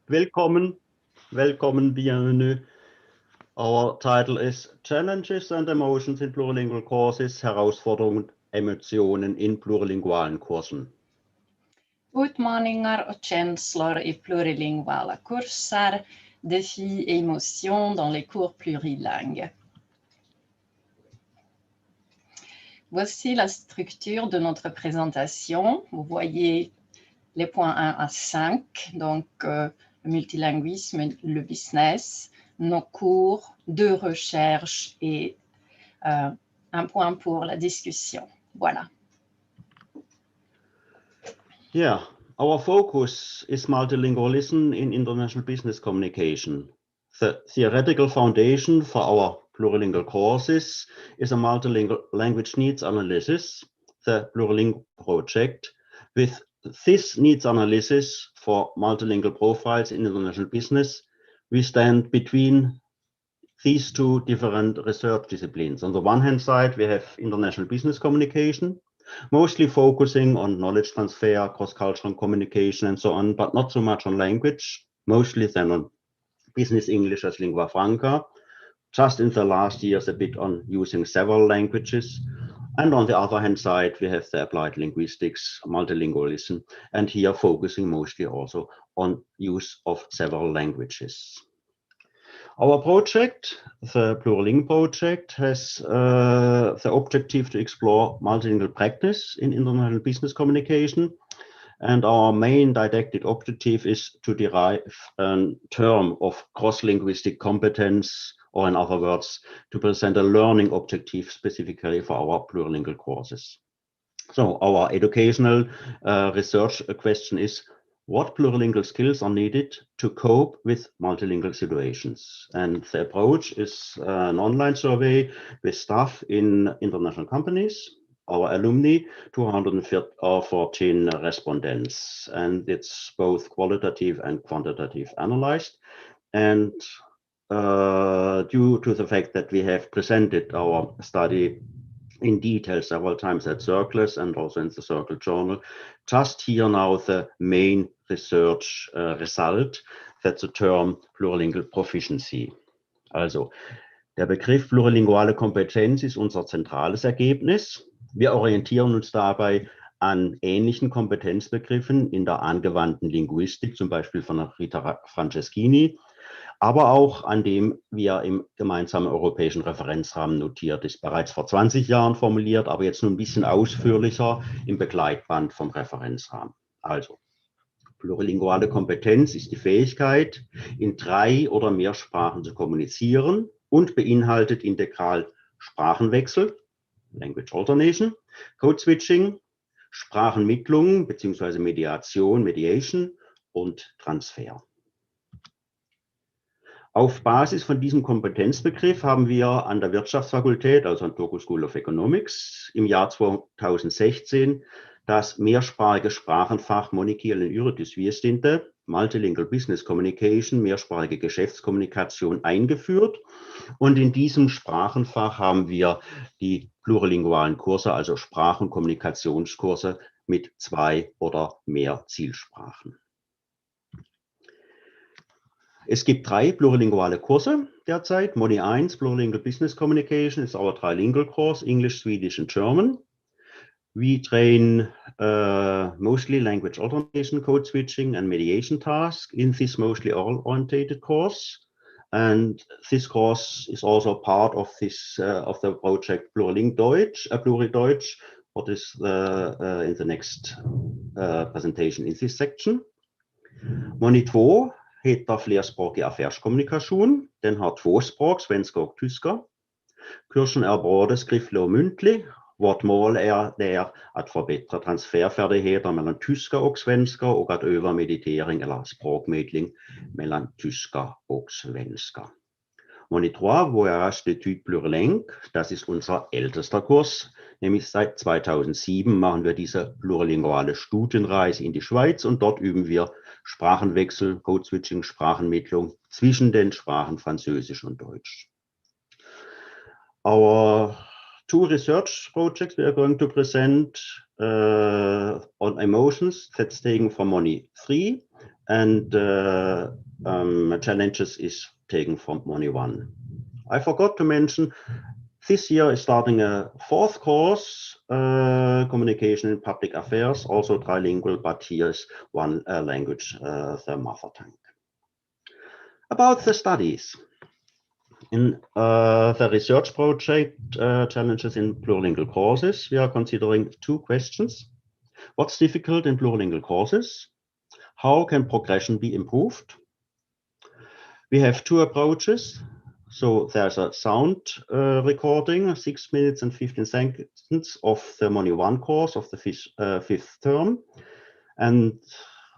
Willkommen, bienvenue. Our title is Challenges and Emotions in Plurilingual Courses, Herausforderungen und Emotionen in plurilingualen Kursen. Utmaningar och känslor i plurilinguala kurser, défis et émotions dans les cours plurilingues. Voici la structure de notre présentation. Vous voyez les points 1 à 5, donc le multilinguisme, le business, nos cours, 2 recherches et un point pour la discussion. Voilà. Yeah, our focus is multilingualism in international business communication. The theoretical foundation for our plurilingual courses is a multilingual language needs analysis, the plurilingual project. With this needs analysis for multilingual profiles in international business, we stand between these 2 different research disciplines. On the one hand side, we have international business communication, mostly focusing on knowledge transfer, cross-cultural communication, and so on, but not so much on language, mostly then on business English as lingua franca. Just in the last years, a bit on using several languages. And on the other hand side, we have the applied linguistics, multilingualism, and here focusing mostly also on use of several languages. Our project, the Plurilingual project, has the objective to explore multilingual practice in international business communication. And our main didactic objective is to derive a term of cross-linguistic competence, or in other words, to present a learning objective specifically for our plurilingual courses. So our educational research question is, what plurilingual skills are needed to cope with multilingual situations? And the approach is an online survey with staff in international companies, our alumni, 214 respondents, and it's both qualitative and quantitative analyzed. And due to the fact that we have presented our study in detail several times at CercleS and also in the Circle journal, just here now the main research result, that's the term plurilingual proficiency. Also, der Begriff plurilinguale Kompetenz ist unser zentrales Ergebnis. Wir orientieren uns dabei an ähnlichen Kompetenzbegriffen in der angewandten Linguistik, zum Beispiel von Rita Franceschini, aber auch an dem, wie er im gemeinsamen europäischen Referenzrahmen notiert ist, bereits vor 20 Jahren formuliert, aber jetzt nur ein bisschen ausführlicher im Begleitband vom Referenzrahmen. Also, plurilinguale Kompetenz ist die Fähigkeit, in 3 oder mehr Sprachen zu kommunizieren und beinhaltet integral Sprachenwechsel, Language Alternation, Code Switching, Sprachenmittlung bzw. Mediation und Transfer. Auf Basis von diesem Kompetenzbegriff haben wir an der Wirtschaftsfakultät, also an Turku School of Economics, im Jahr 2016 das mehrsprachige Sprachenfach Monikielen yritysviestintä, Multilingual Business Communication, mehrsprachige Geschäftskommunikation eingeführt. Und in diesem Sprachenfach haben wir die plurilingualen Kurse, also Sprach- und Kommunikationskurse mit 2 oder mehr Zielsprachen. Es gibt 3 plurilinguale Kurse derzeit. Moni 1, Plurilingual Business Communication, is our trilingual course, English, Swedish and German. We train mostly language alternation, code switching and mediation tasks in this mostly oral-oriented course. And this course is also part of this of the project Plurideutsch, what is in the next presentation in this section. Moni 2 heter flerspråkig affærskommunikasjon. Den har 2 språk, svenska og tyska. Kursen både skriftlig og muntlig. Vårt mål det er at forbedre transferferdigheter mellom tyska og svenska, og at øve meditering eller språkmedling mellom tyska og svenska. Moni 3, Voyage d'études plurilingues, das ist unser ältester Kurs. Nämlich seit 2007 machen wir diese plurilinguale Studienreise in die Schweiz und dort üben wir Sprachenwechsel, Code-Switching, Sprachenmittlung zwischen den Sprachen Französisch und Deutsch. Our 2 research projects we are going to present on emotions, that's taken from Moni 3 and challenges is taken from Moni 1. I forgot to mention, this year is starting a 4th course, Communication in Public Affairs, also trilingual, but here's one language, the mother tongue. About the studies. In the research project, Challenges in Plurilingual Courses, we are considering 2 questions. What's difficult in plurilingual courses? How can progression be improved? We have 2 approaches. So there's a sound recording, 6 minutes and 15 seconds of the Moni 1 course of the 5th term. And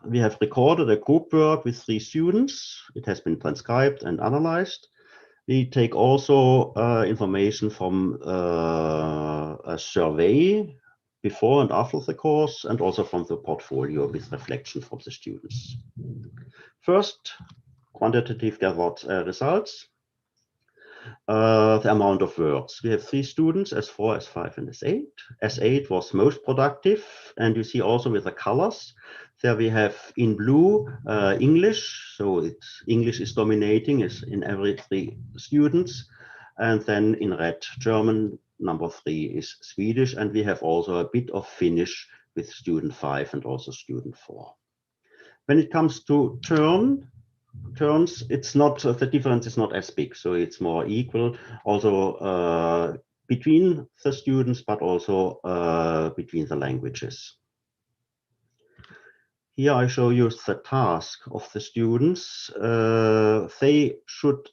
we have recorded a group work with 3 students. It has been transcribed and analyzed. We take also information from a survey before and after the course, and also from the portfolio with reflection from the students. First, quantitative gathered results. The amount of words. We have 3 students, S4, S5, and S8. S8 was most productive, and you see also with the colors. There we have in blue English, so English is dominating, is in every 3 students, and then in red German, number 3 is Swedish, and we have also a bit of Finnish with student 5 and also student 4. When it comes to turns, it's not, the difference is not as big, so it's more equal also between the students, but also between the languages. Here I show you the task of the students. They should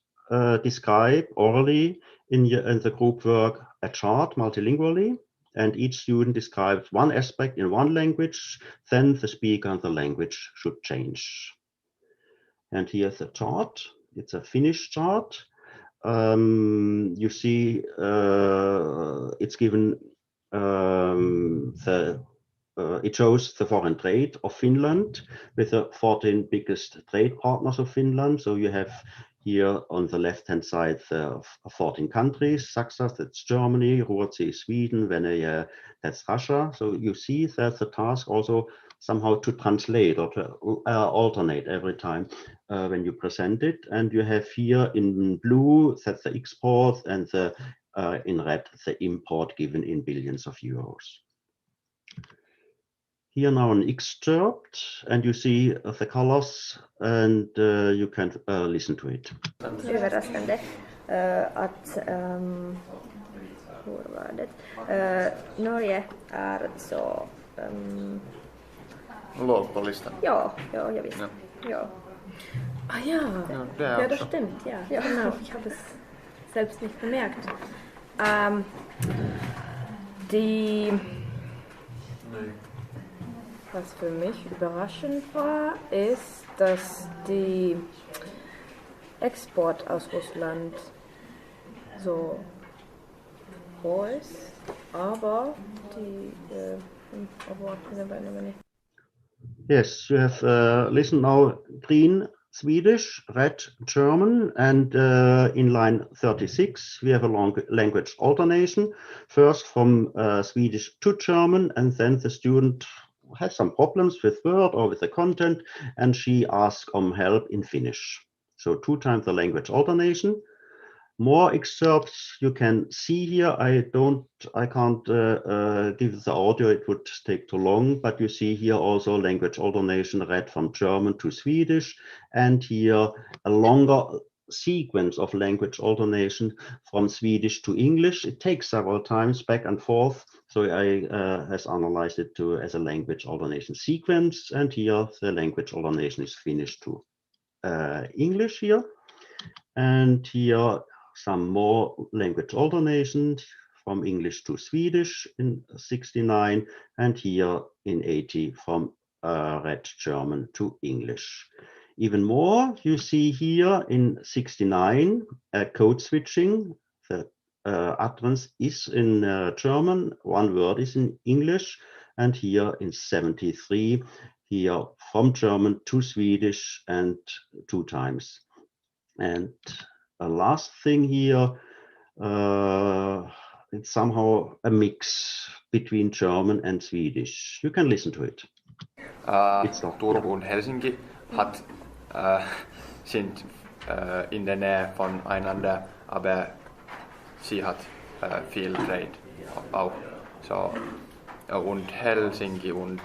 describe orally in the group work a chart multilingually, and each student describes one aspect in one language, then the speaker and the language should change. And here's the chart. It's a Finnish chart. You see it's given it shows the foreign trade of Finland with the 14 biggest trade partners of Finland. So you have here on the left-hand side the 14 countries, Saxa, that's Germany, Ruotsi, Sweden, Venäjä, that's Russia. So you see that the task also somehow to translate or to alternate every time when you present it. And you have here in blue, that's the export, and the in red, the import given in billions of euros. Here now an excerpt, and you see the colors, and you can listen to it. Överraskande att hur var det? Norge är så låg på listan. Ja, jag visste. Ja. Ja. Ah ja, Ja, das stimmt, ja. Genau, ich habe es selbst nicht bemerkt. Was für mich überraschend war, ist, dass die Export aus Russland so hoch ist, aber die Yes, you have listened now green Swedish, red German, and in line 36 we have a long language alternation, first from Swedish to German, and then the student has some problems with word or with the content, and she asks help in Finnish. So 2 times the language alternation. More excerpts you can see here. I can't give the audio, it would take too long, but you see here also language alternation read from German to Swedish, and here a longer sequence of language alternation from Swedish to English. It takes several times back and forth, so I has analyzed it as a language alternation sequence, and here the language alternation is Finnish to English here, and here some more language alternations from English to Swedish in 69, and here in 80 from red German to English. Even more, you see here in 69 code switching. The utterance is in German, one word is in English, and here in 73, here from German to Swedish and 2 times. And the last thing here, it's somehow a mix between German and Swedish. You can listen to it. Turkuun Helsinki hat sind in der Nähe voneinander, aber sie hat viel Trade auch. So, und Helsinki und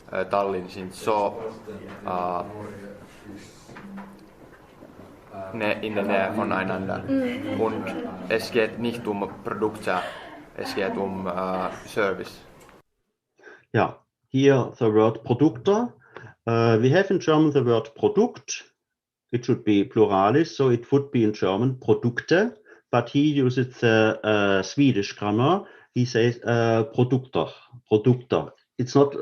Tallinn sind so in der Nähe voneinander. Und es geht nicht Produkte, es geht Service. Yeah, here the word Produkte. We have in German the word Produkt. It should be pluralis, so it would be in German Produkte, but he uses the Swedish grammar. He says Produkter. It's not.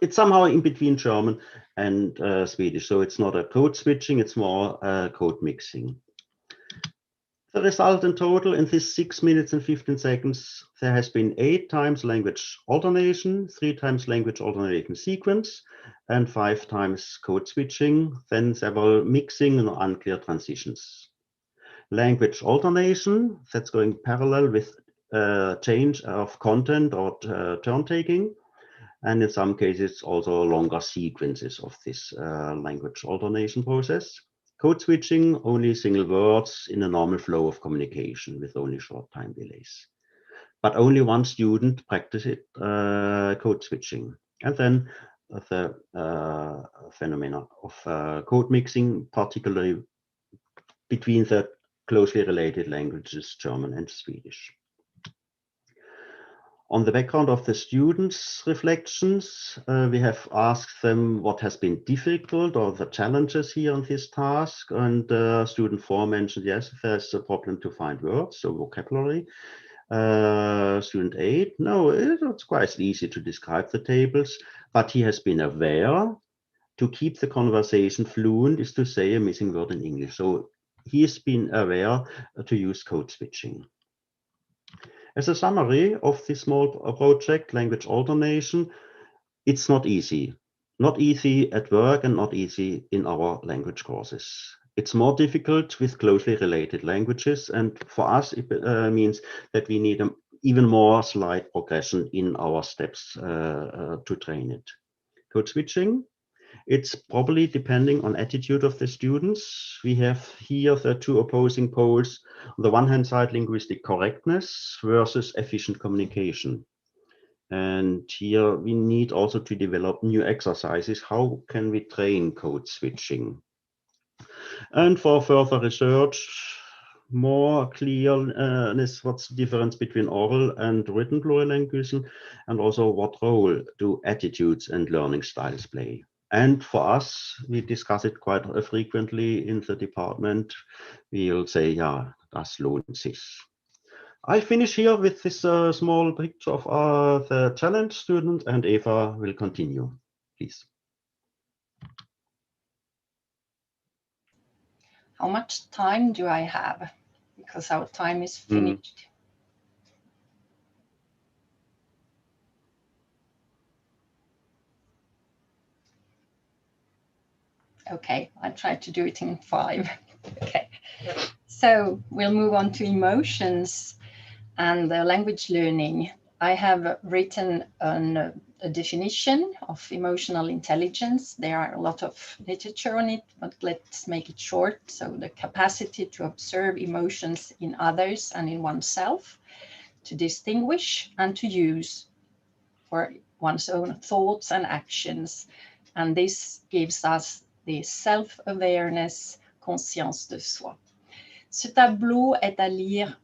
It's somehow in between German and Swedish, so it's not a code switching. It's more code mixing. The result in total in this 6 minutes and 15 seconds, there has been 8 times language alternation, 3 times language alternation sequence, and 5 times code switching, then several mixing and unclear transitions. Language alternation, that's going parallel with change of content or turn taking. And in some cases, also longer sequences of this language alternation process. Code switching, only single words in a normal flow of communication with only short time delays. But only one student practiced code switching. And then the phenomena of code mixing, particularly between the closely related languages, German and Swedish. On the background of the students' reflections, we have asked them what has been difficult or the challenges here on this task. And student 4 mentioned, yes, there's a problem to find words, so vocabulary. Student 8, no, it's quite easy to describe the tables, but he has been aware to keep the conversation fluent is to say a missing word in English. So he has been aware to use code switching. As a summary of this small project, language alternation, it's not easy. Not easy at work and not easy in our language courses. It's more difficult with closely related languages, and for us it means that we need an even more slight progression in our steps to train it. Code switching, it's probably depending on attitude of the students. We have here the 2 opposing poles. On the one hand side, linguistic correctness versus efficient communication. And here we need also to develop new exercises. How can we train code switching? And for further research, more clearness, what's the difference between oral and written plurilingualism, and also what role do attitudes and learning styles play? And for us, we discuss it quite frequently in the department. We'll say, yeah, das lohnt sich. I finish here with this small picture of the challenge student, and Eva will continue, please. How much time do I have? Because our time is finished. Okay, I'll try to do it in 5. Okay, so we'll move on to emotions and language learning. I have written a definition of emotional intelligence. There are a lot of literature on it, but let's make it short. So the capacity to observe emotions in others and in oneself, to distinguish and to use for one's own thoughts and actions. And this gives us the self-awareness, conscience de soi. Ce tableau est à lire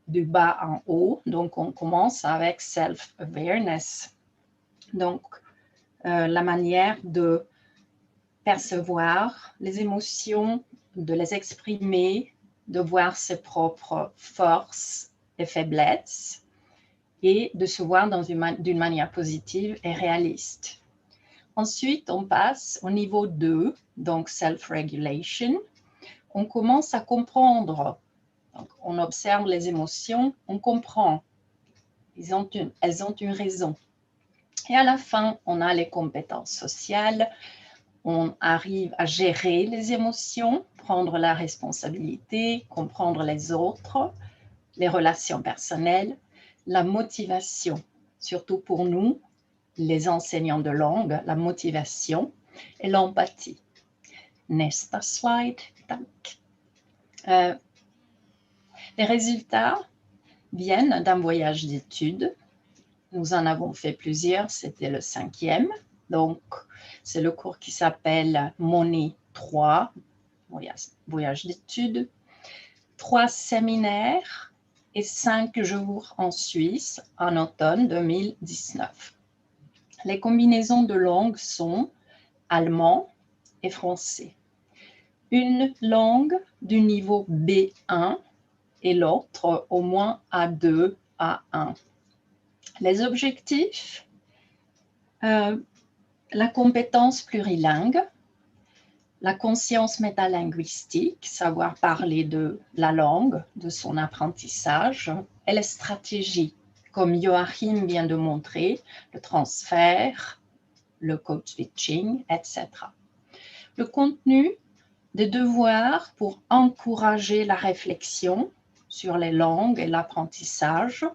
du bas en haut, donc on commence avec self-awareness. Donc, la manière de percevoir les émotions, de les exprimer, de voir ses propres forces et faiblesses et de se voir d'une manière positive et réaliste. Ensuite, on passe au niveau 2, donc self-regulation. On commence à comprendre. Donc, on observe les émotions, on comprend. Elles ont une raison. Et à la fin, on a les compétences sociales. On arrive à gérer les émotions, prendre la responsabilité, comprendre les autres, les relations personnelles, la motivation, surtout pour nous, les enseignants de langue, la motivation et l'empathie. Nästa slide, tack. Les résultats viennent d'un voyage d'études. Nous en avons fait plusieurs, c'était le 5e. Donc, c'est le cours qui s'appelle Money 3, voyage d'études. 3 séminaires et 5 jours en Suisse en automne 2019. Les combinaisons de langues sont allemand et français. Une langue du niveau B1 et l'autre au moins A2, A1. Les objectifs, la compétence plurilingue, la conscience métalinguistique, savoir parler de la langue, de son apprentissage, et les stratégies, comme Joachim vient de montrer, le transfert, le code switching, etc. Le contenu des devoirs pour encourager la réflexion sur les langues et l'apprentissage,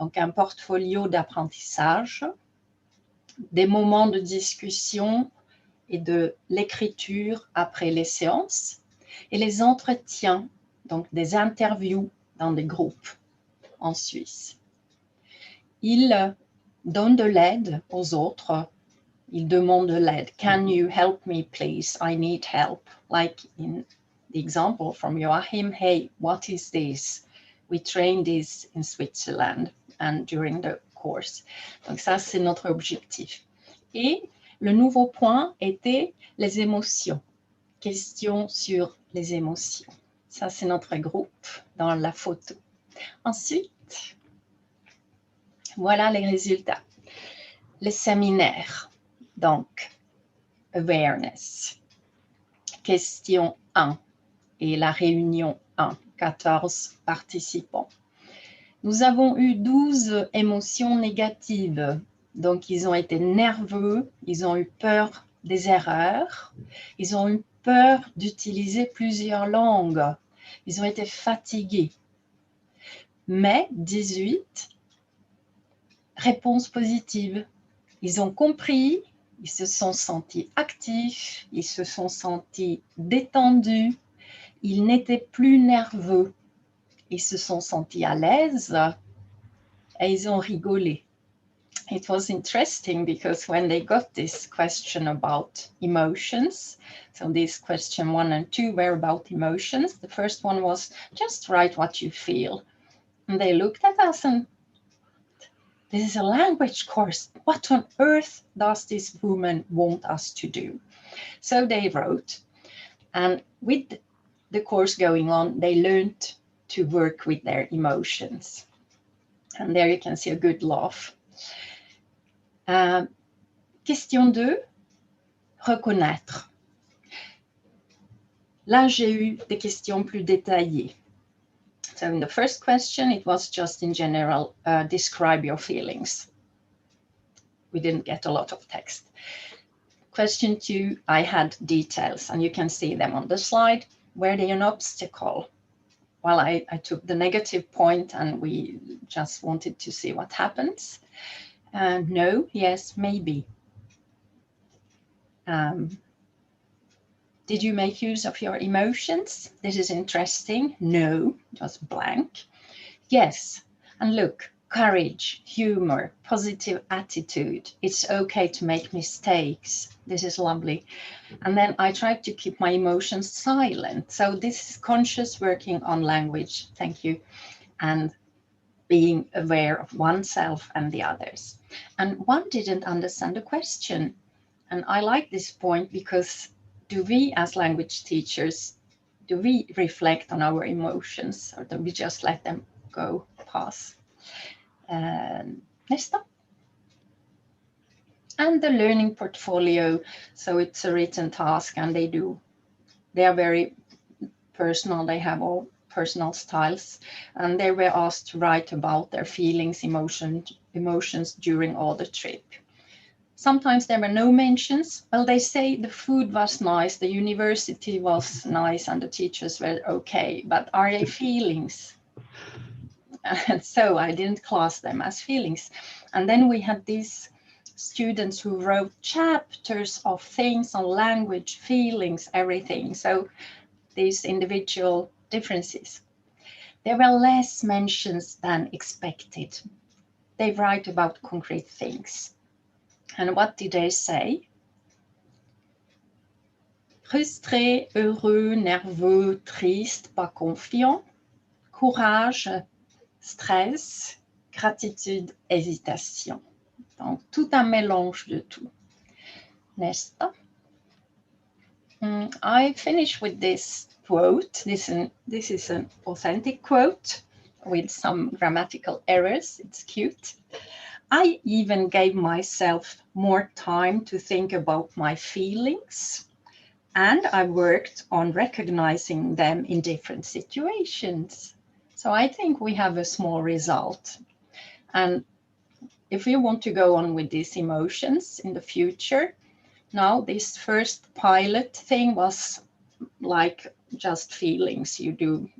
donc un portfolio d'apprentissage, des moments de discussion et de l'écriture après les séances, et les entretiens, donc des interviews dans des groupes en Suisse. Il donne de l'aide aux autres. Il demande de l'aide. Can you help me, please? I need help. Like in the example from Joachim, hey, what is this? We train this in Switzerland and during the course. Donc ça, c'est notre objectif. Et le nouveau point était les émotions. Questions sur les émotions. Ça, c'est notre groupe dans la photo. Ensuite, voilà les résultats. Les séminaires. Donc, awareness. Question 1 et la réunion 1, 14 participants. Nous avons eu 12 émotions négatives. Donc, ils ont été nerveux, ils ont eu peur des erreurs, ils ont eu peur d'utiliser plusieurs langues, ils ont été fatigués. Mais 18 réponses positives. Ils ont compris, ils se sont sentis actifs, ils se sont sentis détendus, ils n'étaient plus nerveux, ils se sont sentis à l'aise et ils ont rigolé. It was interesting because when they got this question about emotions, so this question 1 and 2 were about emotions. The first one was just write what you feel. And they looked at us and this is a language course. What on earth does this woman want us to do? So they wrote, and with the course going on, they learned to work with their emotions. And there you can see a good laugh. Question 2, reconnaître. Là, j'ai eu des questions plus détaillées. So in the first question, it was just in general, describe your feelings. We didn't get a lot of text. Question 2, I had details, and you can see them on the slide. Were they an obstacle? Well, I took the negative point, and we just wanted to see what happens. No, yes, maybe. Did you make use of your emotions? This is interesting. No, just blank. Yes, and look, courage, humor, positive attitude. It's okay to make mistakes. This is lovely. And then I tried to keep my emotions silent. So this is conscious working on language. Thank you. And being aware of oneself and the others. And one didn't understand the question. And I like this point because do we as language teachers, do we reflect on our emotions or do we just let them go pass? Nästa. And the learning portfolio. So it's a written task and they are very personal. They have all personal styles, and they were asked to write about their feelings, emotions during all the trip. Sometimes there were no mentions. Well, they say the food was nice, the university was nice, and the teachers were okay, but are they feelings? And so I didn't class them as feelings. And then we had these students who wrote chapters of things on language, feelings, everything. So these individual differences. There were less mentions than expected. They write about concrete things. And what did they say? Frustré, heureux, nerveux, triste, pas confiant, courage, stress, gratitude, hésitation. Donc, tout un mélange de tout. Nesta. I finish with this quote. This is an authentic quote with some grammatical errors. It's cute. I even gave myself more time to think about my feelings, and I worked on recognizing them in different situations. So I think we have a small result. And if we want to go on with these emotions in the future, now this first pilot thing was like just feelings. You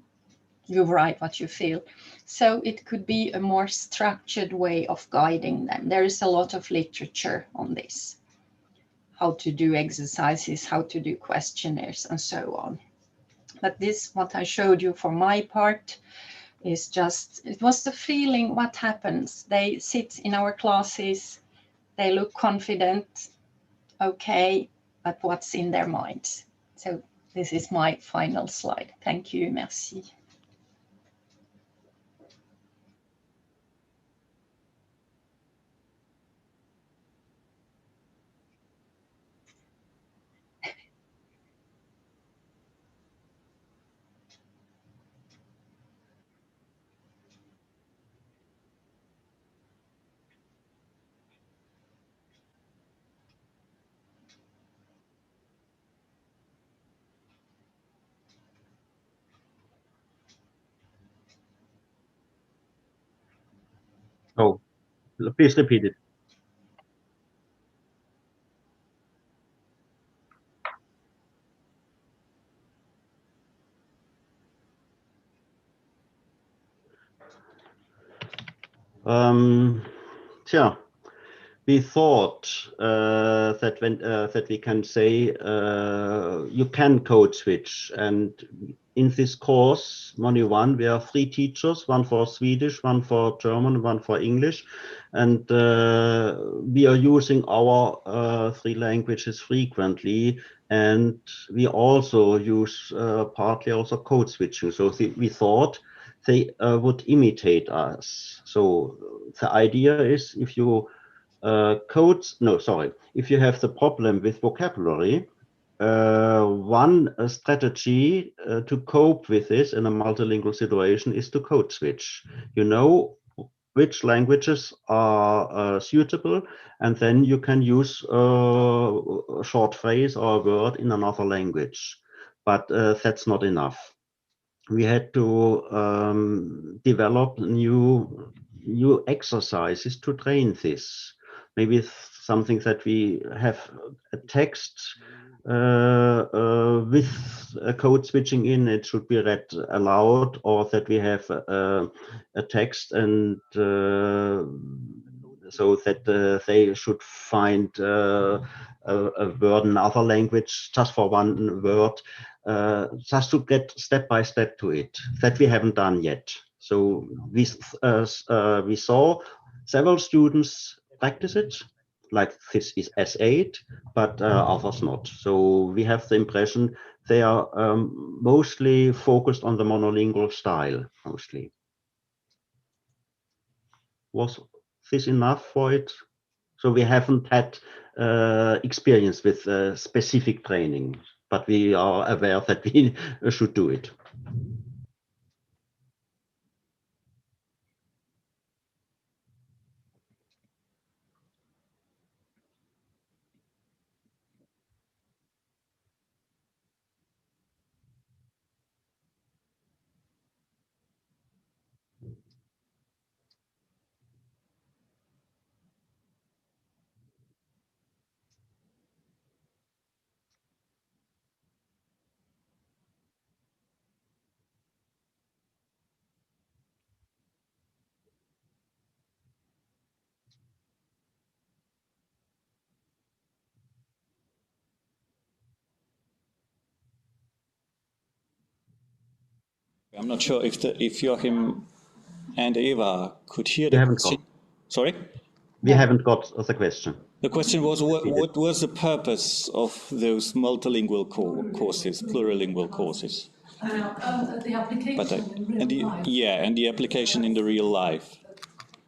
write what you feel. So it could be a more structured way of guiding them. There is a lot of literature on this, how to do exercises, how to do questionnaires, and so on. But this, what I showed you for my part, is just, it was the feeling, what happens. They sit in our classes, they look confident, okay, but what's in their minds? So this is my final slide. Thank you, merci. Oh, please repeat it. We thought that we can say you can code switch, and in this course, Module 1, we have 3 teachers, one for Swedish, one for German, one for English, and we are using our 3 languages frequently, and we also use partly also code switching. So we thought they would imitate us. So the idea is, if you if you have the problem with vocabulary, one strategy to cope with this in a multilingual situation is to code switch. You know which languages are suitable, and then you can use a short phrase or a word in another language. But that's not enough. We had to develop new exercises to train this. Maybe something that we have a text with a code switching in, it should be read aloud, or that we have a text and so that they should find a word in another language just for one word, just to get step by step to it. That we haven't done yet. So we saw several students practice it, like this is S8, but others not. So we have the impression they are mostly focused on the monolingual style, mostly. Was this enough for it? So we haven't had experience with specific training, but we are aware that we should do it. I'm not sure if Joachim and Eeva could hear We the haven't question. got. Sorry? We haven't got the question. The question was, what was the purpose of those multilingual courses, plurilingual courses? The application in real life. Yeah, and the application in the real life.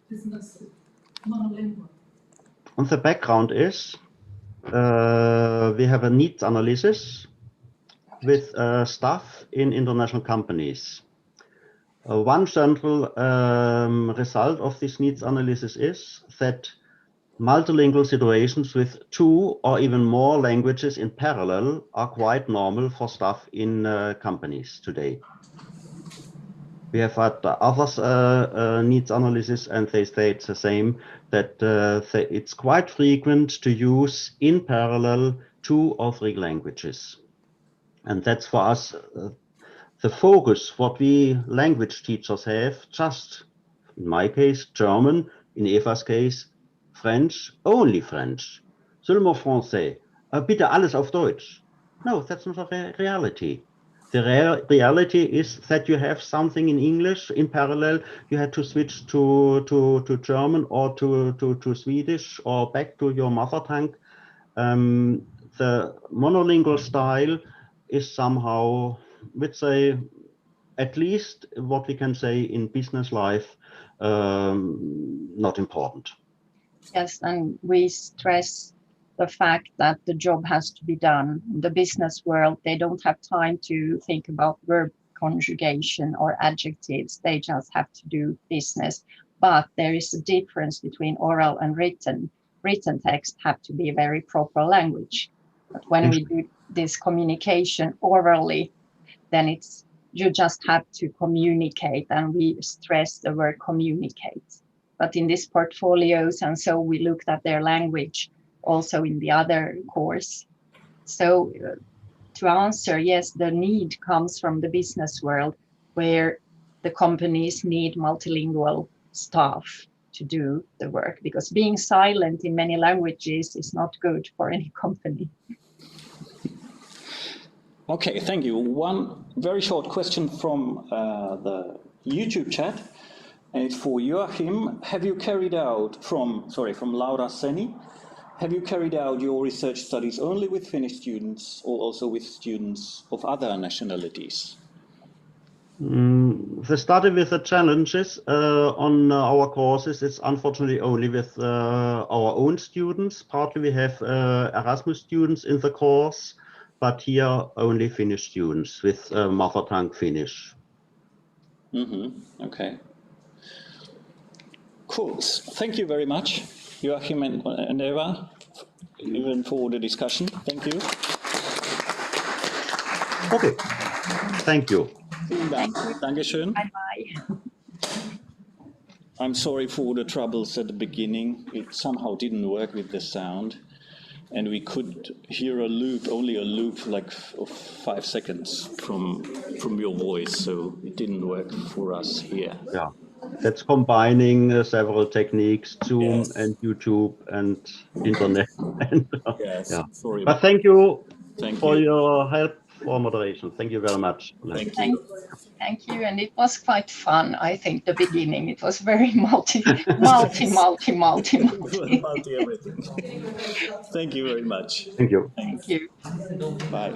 Business monolingual. And the background is we have a needs analysis with staff in international companies. One central result of this needs analysis is that multilingual situations with 2 or even more languages in parallel are quite normal for staff in companies today. We have had others needs analysis, and they state the same, that it's quite frequent to use in parallel 2 or 3 languages. And that's for us the focus what we language teachers have, just in my case German, in Eva's case French, only French, seulement français, bitte alles auf Deutsch. No, that's not a reality. The reality is that you have something in English in parallel, you had to switch to German or to Swedish or back to your mother tongue. The monolingual style is somehow, let's say, at least what we can say in business life, not important. Yes, and we stress the fact that the job has to be done. In the business world, they don't have time to think about verb conjugation or adjectives. They just have to do business. But there is a difference between oral and written. Written text have to be very proper language. But when we do this communication orally, then you just have to communicate, and we stress the word communicate. But in these portfolios, and so we looked at their language also in the other course. So to answer, yes, the need comes from the business world, where the companies need multilingual staff to do the work, because being silent in many languages is not good for any company. Okay, thank you. One very short question from the YouTube chat, and it's for Joachim. Have you carried out, from Laura Seni, have you carried out your research studies only with Finnish students or also with students of other nationalities? The study with the challenges on our courses is unfortunately only with our own students. Partly we have Erasmus students in the course, but here only Finnish students with mother tongue Finnish. Okay. Cool. Thank you very much, Joachim and Eeva, even for the discussion. Thank you. Okay. Thank you. Vielen Dank. Dankeschön. Bye-bye. I'm sorry for the troubles at the beginning. It somehow didn't work with the sound. And we could hear only a loop like of 5 seconds from your voice, so it didn't work for us here. Yeah, that's combining several techniques, Zoom and YouTube and internet. Yes, yeah. sorry. But thank you for your help for moderation. Thank you very much. Thank you. Thank you, and it was quite fun. I think the beginning it was very multi everything. Thank you very much. Thank you. Thank you. Bye.